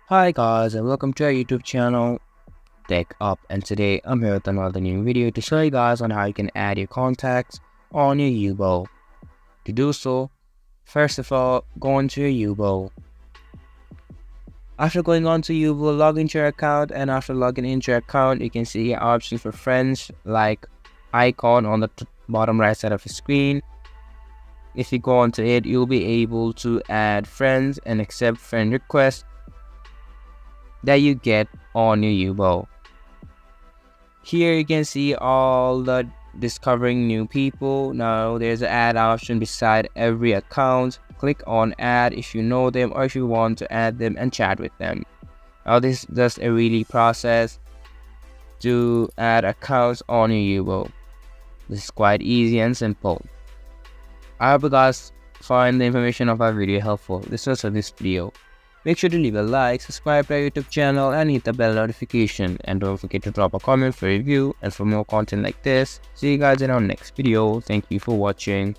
Hi guys and welcome to our YouTube channel TechUp, and today I'm here with another new video to show you guys on how you can add your contacts on your Yubo. To do so, first of all, go into your Yubo. After going on to Yubo, log into your account, and after logging into your account, you can see your options for friends like icon on the bottom right side of the screen. If you go onto it, you'll be able to add friends and accept friend requests that you get on your Yubo. Here you can see all the discovering new people. Now there's an add option beside every account. Click on add if you know them or if you want to add them and chat with them. Now this is just a really process to add accounts on your Yubo. This is quite easy and simple. I hope you guys find the information of our video helpful. This was for this video. Make sure to leave a like, subscribe to our YouTube channel and hit the bell notification, and don't forget to drop a comment for review and for more content like this. See you guys in our next video. Thank you for watching.